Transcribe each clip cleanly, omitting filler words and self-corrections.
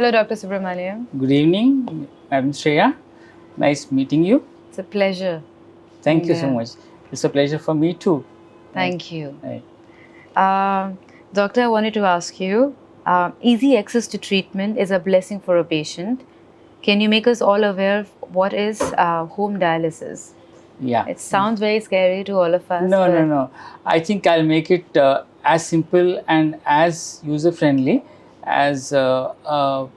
Hello, Dr. Subramanyam. Good evening, Madam Shriya. Nice meeting you. It's a pleasure. Thank you so much. It's a pleasure for me too. Thank you. Right. Doctor, I wanted to ask you, easy access to treatment is a blessing for a patient. Can you make us all aware of what is home dialysis? Yeah. It sounds very scary to all of us. No. I think I'll make it as simple and as user friendly as a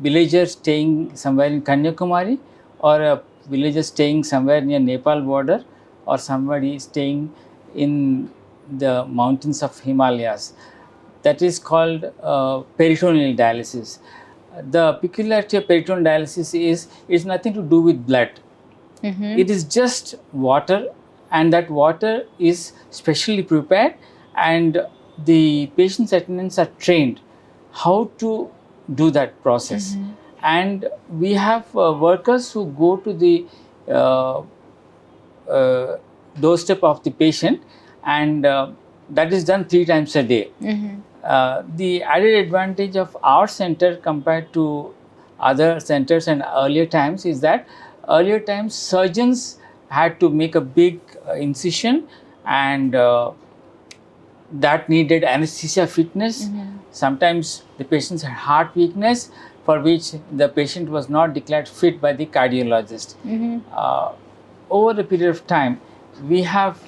villager staying somewhere in Kanyakumari, or a villager staying somewhere near Nepal border, or somebody staying in the mountains of Himalayas. That is called peritoneal dialysis. The peculiarity of peritoneal dialysis is it's nothing to do with blood. It is just water, and that water is specially prepared, and the patient's attendants are trained how to do that process. And we have workers who go to the doorstep of the patient, and that is done 3 times a day. The added advantage of our center compared to other centers and earlier times is that earlier times surgeons had to make a big incision, and that needed anesthesia fitness. Sometimes the patients had heart weakness, for which the patient was not declared fit by the cardiologist. Over a period of time, we have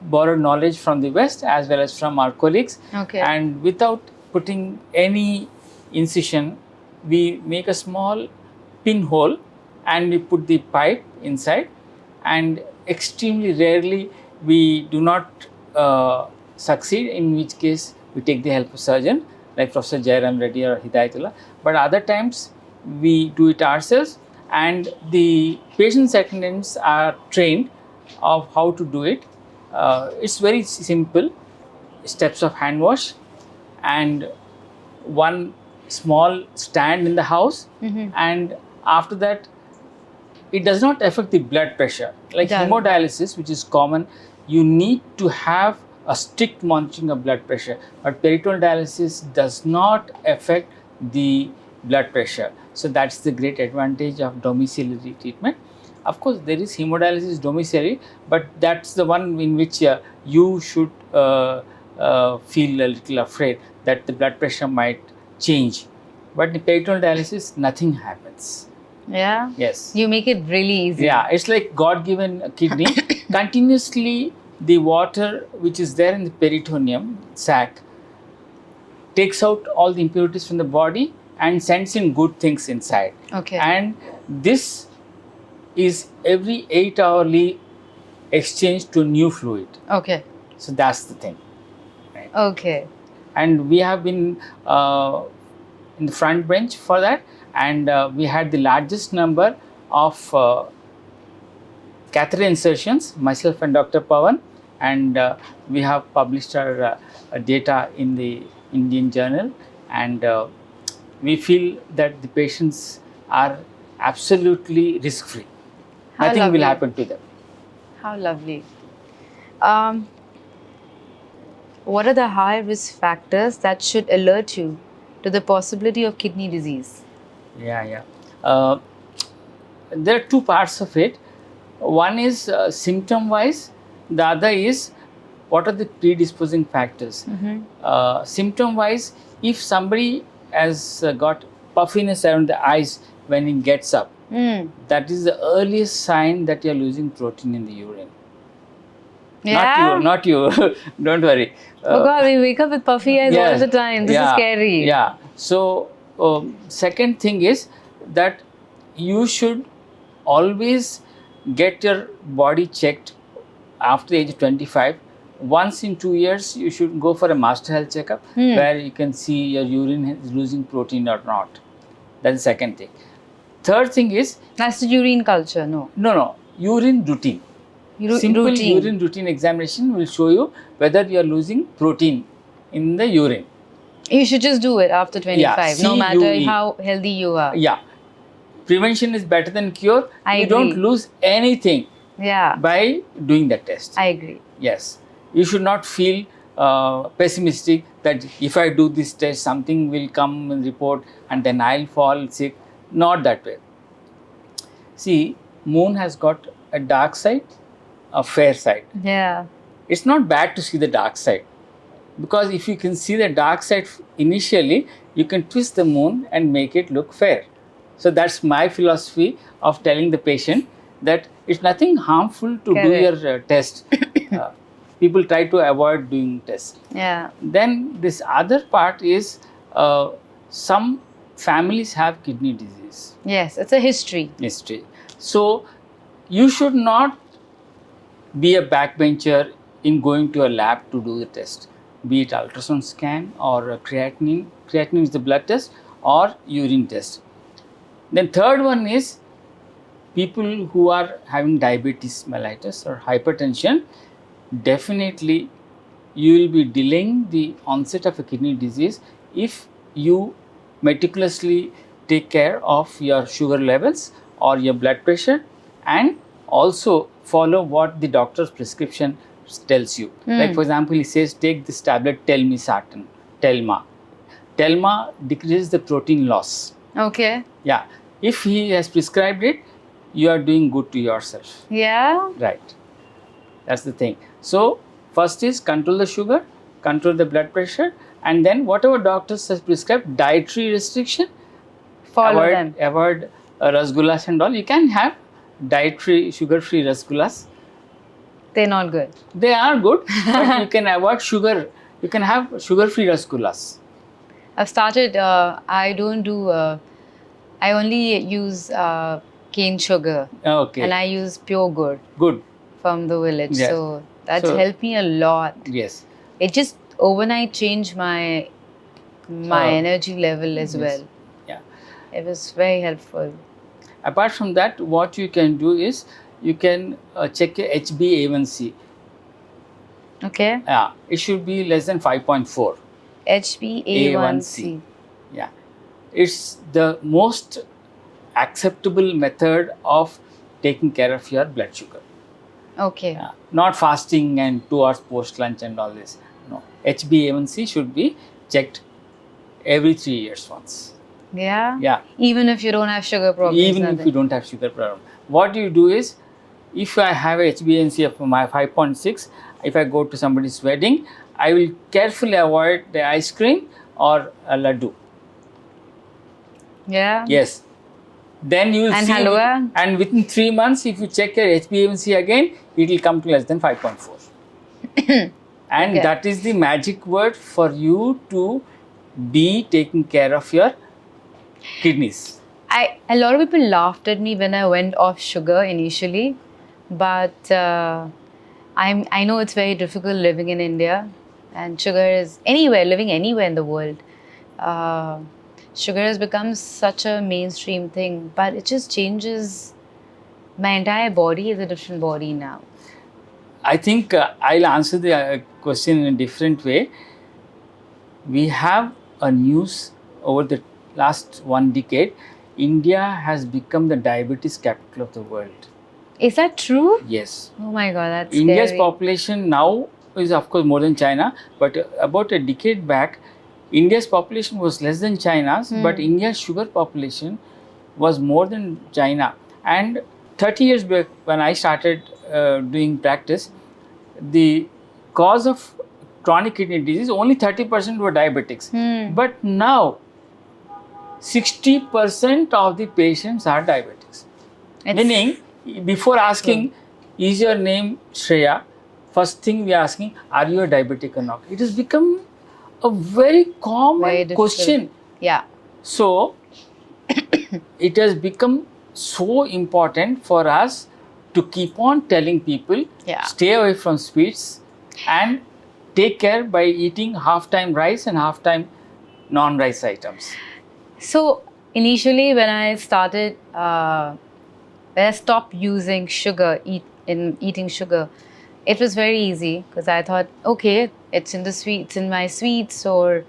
borrowed knowledge from the West as well as from our colleagues. And without putting any incision, we make a small pinhole and we put the pipe inside, and extremely rarely we do not succeed, in which case we take the help of surgeon like Professor Jairam Reddy or Hidayatullah. But other times we do it ourselves, and the patient's attendants are trained of how to do it. It's very simple steps of hand wash and one small stand in the house, and after that it does not affect the blood pressure. Like hemodialysis, which is common, you need to have a strict monitoring of blood pressure, but peritoneal dialysis does not affect the blood pressure. So that's the great advantage of domiciliary treatment. Of course, there is hemodialysis domiciliary, but that's the one in which you should feel a little afraid that the blood pressure might change. But in peritoneal dialysis, nothing happens. Yeah? Yes. You make it really easy. Yeah, it's like God-given kidney. Continuously, the water which is there in the peritoneum sac takes out all the impurities from the body and sends in good things inside. And this is every 8-hourly exchanged to new fluid. So that's the thing. Right? And we have been in the front bench for that, and we had the largest number of catheter insertions, myself and Dr. Pawan, and we have published our data in the Indian Journal, and we feel that the patients are absolutely risk-free. Nothing will happen to them. How lovely. What are the high risk factors that should alert you to the possibility of kidney disease? There are 2 parts of it. One is symptom wise, the other is what are the predisposing factors. Symptom wise, if somebody has got puffiness around the eyes when he gets up, that is the earliest sign that you are losing protein in the urine. Not you. Don't worry. Oh God, we wake up with puffy eyes all the time. This is scary. Yeah. So, second thing is that you should always get your body checked after the age of 25. Once in 2 years, you should go for a master health checkup where you can see your urine is losing protein or not. That's the second thing. Third thing is... That's the urine culture, no? No. Urine routine. Simple urine routine examination will show you whether you are losing protein in the urine. You should just do it after 25, no matter how healthy you are. Yeah. Prevention is better than cure. I agree. Don't lose anything by doing that test. I agree. Yes. You should not feel pessimistic that if I do this test, something will come and report and then I'll fall sick. Not that way. See, moon has got a dark side, a fair side. Yeah. It's not bad to see the dark side, because if you can see the dark side initially, you can twist the moon and make it look fair. So that's my philosophy of telling the patient that it's nothing harmful to do your test. People try to avoid doing tests. Yeah. Then this other part is some families have kidney disease. Yes, it's a history. So you should not be a backbencher in going to a lab to do the test, be it ultrasound scan or creatinine. Creatinine is the blood test, or urine test. Then third one is people who are having diabetes mellitus or hypertension. Definitely you will be delaying the onset of a kidney disease if you meticulously take care of your sugar levels or your blood pressure, and also follow what the doctor's prescription tells you. Like for example, he says take this tablet telmisartan, Telma. Telma decreases the protein loss. Okay. Yeah. If he has prescribed it, you are doing good to yourself. Yeah. Right. That's the thing. So first is control the sugar, control the blood pressure, and then whatever doctors have prescribed, dietary restriction, follow them. Avoid rasgullas and all. You can have dietary sugar-free rasgullas. They're not good. They are good, but you can avoid sugar. You can have sugar-free rasgullas. I've started. I don't do. I only use cane sugar. Okay. And I use pure gur. Good. From the village. Yes. So that's helped me a lot. Yes. It just overnight changed my energy level as well. Yeah. It was very helpful. Apart from that, what you can do is you can check your HbA1c. Okay. Yeah. It should be less than 5.4. HbA1c. Yeah. It's the most acceptable method of taking care of your blood sugar. Okay. Yeah. Not fasting and 2 hours post lunch and all this. No. HbA1c should be checked every 3 years once. Yeah? Yeah. Even if you don't have sugar problems? Even if you don't have sugar problem. What you do is, if I have a HbA1c of my 5.6, if I go to somebody's wedding, I will carefully avoid the ice cream or a laddu. Yeah? Yes. Then you will see. Halwa? And within 3 months, if you check your HbA1c again, it will come to less than 5.4. And that is the magic word for you to be taking care of your kidneys. A lot of people laughed at me when I went off sugar initially, but I know it's very difficult living in India, and sugar is living anywhere in the world. Sugar has become such a mainstream thing, but it just changes. My entire body is a different body now. I think I'll answer the question in a different way. We have a news over the last 1 decade. India has become the diabetes capital of the world. Is that true? Yes. Oh my God, that's India's scary. population now is of course more than China, but about a decade back, India's population was less than China's, but India's sugar population was more than China. And 30 years back, when I started doing practice, the cause of chronic kidney disease, only 30% were diabetics. But now, 60% of the patients are diabetics. Meaning, before asking, is your name Shriya? First thing we are asking, are you a diabetic or not? It has become a very common question. Yeah. So, it has become so important for us to keep on telling people, stay away from sweets and take care by eating half-time rice and half-time non-rice items. So, initially when I started, when I stopped using sugar, eating sugar, it was very easy because I thought, okay, it's in my sweets, or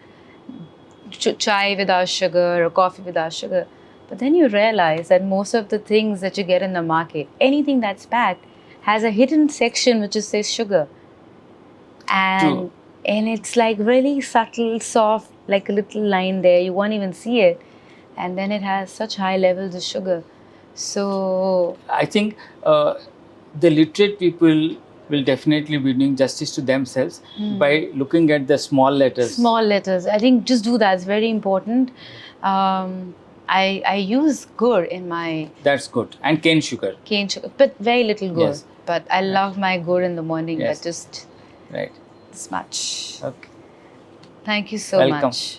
chai without sugar or coffee without sugar. But then you realize that most of the things that you get in the market, anything that's packed, has a hidden section which says sugar. And and it's like really subtle, soft, like a little line there. You won't even see it, and then it has such high levels of sugar. So I think the literate people will definitely be doing justice to themselves by looking at the small letters. Small letters. I think just do that. It's very important. I use gur in my That's good. And cane sugar. cane sugar, but very little gur. Yes. But I love my gur in the morning, Yes. but just Right. this much. Okay. Thank you so Welcome. much.